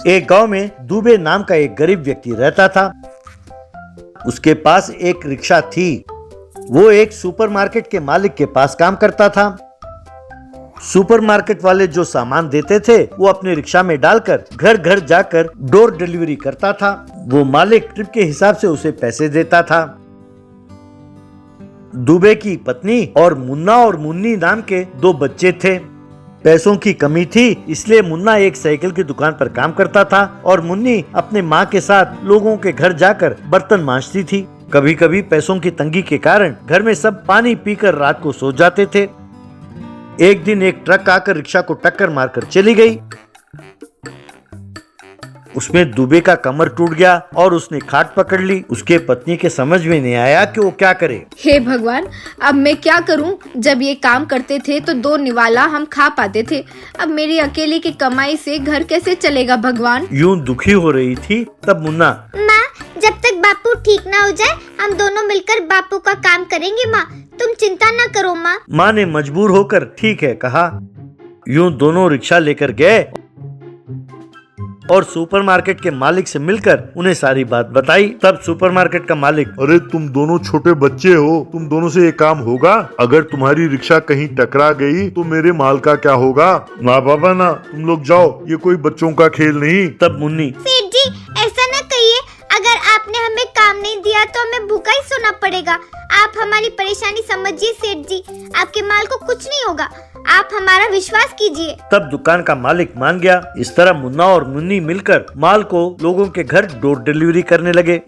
एक गांव में दुबे नाम का एक गरीब व्यक्ति रहता था। उसके पास एक रिक्शा थी। वो एक सुपरमार्केट के मालिक के पास काम करता था। सुपरमार्केट वाले जो सामान देते थे वो अपने रिक्शा में डालकर घर घर जाकर डोर डिलीवरी करता था। वो मालिक ट्रिप के हिसाब से उसे पैसे देता था। दुबे की पत्नी और मुन्ना और मुन्नी नाम के दो बच्चे थे। पैसों की कमी थी, इसलिए मुन्ना एक साइकिल की दुकान पर काम करता था और मुन्नी अपने माँ के साथ लोगों के घर जाकर बर्तन मांजती थी। कभी कभी पैसों की तंगी के कारण घर में सब पानी पीकर रात को सो जाते थे। एक दिन एक ट्रक आकर रिक्शा को टक्कर मारकर चली गई। उसमें दुबे का कमर टूट गया और उसने खाट पकड़ ली। उसके पत्नी के समझ में नहीं आया कि वो क्या करे। हे भगवान, अब मैं क्या करूं? जब ये काम करते थे तो 2 निवाला हम खा पाते थे। अब मेरी अकेले की कमाई से घर कैसे चलेगा भगवान? यूं दुखी हो रही थी तब मुन्ना, माँ, जब तक बापू ठीक ना हो जाए हम दोनों मिलकर बापू का काम करेंगे। माँ, तुम चिंता न करो। माँ ने मजबूर होकर ठीक है कहा। यूं दोनों रिक्शा लेकर गए और सुपरमार्केट के मालिक से मिलकर उन्हें सारी बात बताई। तब सुपरमार्केट का मालिक, अरे तुम दोनों छोटे बच्चे हो, तुम दोनों से ये काम होगा? अगर तुम्हारी रिक्शा कहीं टकरा गई तो मेरे माल का क्या होगा? ना बाबा ना, तुम लोग जाओ, ये कोई बच्चों का खेल नहीं। तब मुन्नी, सेठ जी ऐसा न कहिए, अगर आपने हमें काम नहीं दिया तो हमें भूखा ही सोना पड़ेगा। आप हमारी परेशानी समझिए सेठ जी, आपके माल को कुछ नहीं होगा, आप हमारा विश्वास कीजिए। तब दुकान का मालिक मान गया। इस तरह मुन्ना और मुन्नी मिलकर माल को लोगों के घर डोर डिलीवरी करने लगे।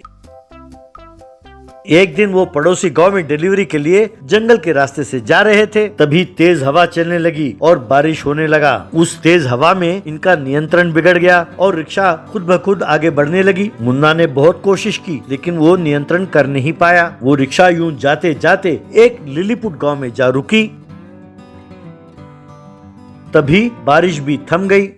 एक दिन वो पड़ोसी गांव में डिलीवरी के लिए जंगल के रास्ते से जा रहे थे। तभी तेज हवा चलने लगी और बारिश होने लगा। उस तेज हवा में इनका नियंत्रण बिगड़ गया और रिक्शा खुद ब खुद आगे बढ़ने लगी। मुन्ना ने बहुत कोशिश की लेकिन वो नियंत्रण कर नहीं पाया। वो रिक्शा यूं जाते जाते एक लिलीपुट गांव में जा रुकी। तभी बारिश भी थम गई।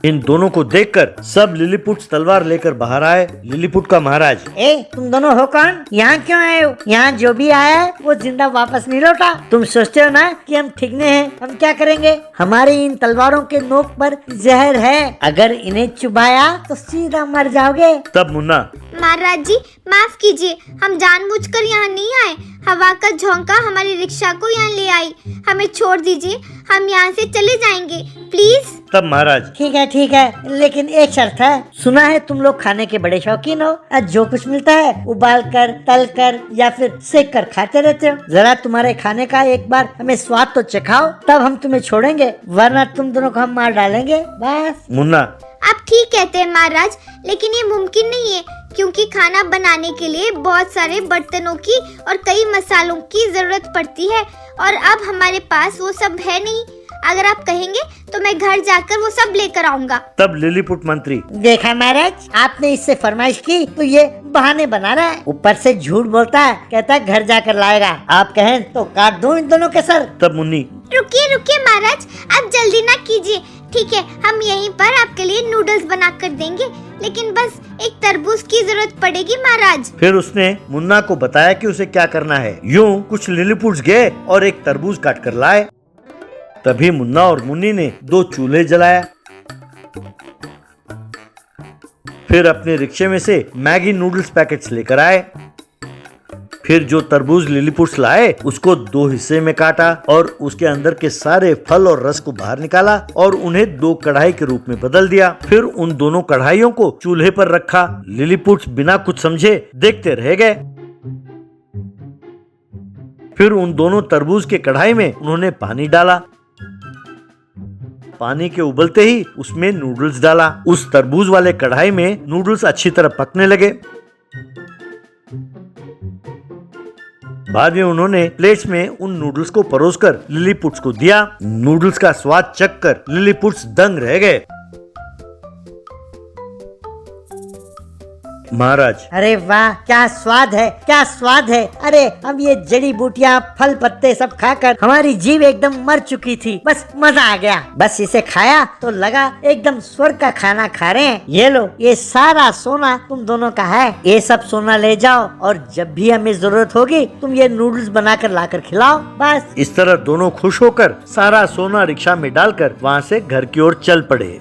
इन दोनों को देखकर सब लिलीपुट तलवार लेकर बाहर आए। लिलीपुट का महाराज, तुम दोनों हो कौन? यहाँ क्यों आए हो? यहाँ जो भी आया है वो जिंदा वापस नहीं लौटा। तुम सोचते हो ना कि हम ठिकने हैं? हम क्या करेंगे? हमारी इन तलवारों के नोक पर जहर है, अगर इन्हें चुबाया तो सीधा मर जाओगे। तब मुन्ना, महाराज जी माफ कीजिए, हम जानबूझकर यहाँ नहीं आए। हवा का झोंका हमारी रिक्शा को यहाँ ले आई। हमें छोड़ दीजिए, हम यहाँ से चले जाएंगे प्लीज। तब महाराज, ठीक है, लेकिन एक शर्त है। सुना है तुम लोग खाने के बड़े शौकीन हो। आज जो कुछ मिलता है उबाल कर, तल कर या फिर सेक कर खाते रहते हो। जरा तुम्हारे खाने का एक बार हमें स्वाद तो चखाओ, तब हम तुम्हें छोड़ेंगे, वरना तुम दोनों को हम मार डालेंगे। बस। मुन्ना, आप ठीक कहते हैं महाराज, लेकिन ये मुमकिन नहीं है क्योंकि खाना बनाने के लिए बहुत सारे बर्तनों की और कई मसालों की जरूरत पड़ती है और अब हमारे पास वो सब है नहीं। अगर आप कहेंगे तो मैं घर जाकर वो सब लेकर आऊंगा। तब लिलीपुट मंत्री, देखा महाराज, आपने इससे फरमाइश की तो ये बहाने बना रहा है, ऊपर से झूठ बोलता है, कहता है घर जाकर लाएगा। आप कहें तो काट दूं इन दोनों के सर। तब मुन्नी, रुकिए महाराज, आप जल्दी ना कीजिए। ठीक है, हम यहीं पर आपके लिए नूडल्स बना कर देंगे, लेकिन बस एक तरबूज की जरूरत पड़ेगी महाराज। फिर उसने मुन्ना को बताया कि उसे क्या करना है। यूं कुछ लिलीपुट्स गए और एक तरबूज काट कर लाए। तभी मुन्ना और मुन्नी ने 2 चूल्हे जलाया। फिर अपने रिक्शे में से मैगी नूडल्स पैकेट्स लेकर आए। फिर जो तरबूज लिलीपुट्स लाए उसको 2 हिस्से में काटा और उसके अंदर के सारे फल और रस को बाहर निकाला और उन्हें 2 कढ़ाई के रूप में बदल दिया। फिर उन दोनों कढ़ाइयों को चूल्हे पर रखा। लिलीपुट्स बिना कुछ समझे देखते रह गए। फिर उन दोनों तरबूज के कढ़ाई में उन्होंने पानी डाला। पानी के उबलते ही उसमें नूडल्स डाला। उस तरबूज वाले कढ़ाई में नूडल्स अच्छी तरह पकने लगे। बाद में उन्होंने प्लेट्स में उन नूडल्स को परोसकर लिलीपुट्स को दिया। नूडल्स का स्वाद चखकर लिलीपुट्स दंग रह गए। महाराज, अरे वाह, क्या स्वाद है, क्या स्वाद है। अरे अब ये जड़ी बूटियाँ, फल पत्ते सब खाकर हमारी जीभ एकदम मर चुकी थी। बस मजा आ गया। बस इसे खाया तो लगा एकदम स्वर्ग का खाना खा रहे हैं। ये लो, ये सारा सोना तुम दोनों का है। ये सब सोना ले जाओ और जब भी हमें जरूरत होगी तुम ये नूडल्स बनाकर लाकर खिलाओ। बस इस तरह दोनों खुश होकर सारा सोना रिक्शा में डालकर वहाँ से घर की ओर चल पड़े।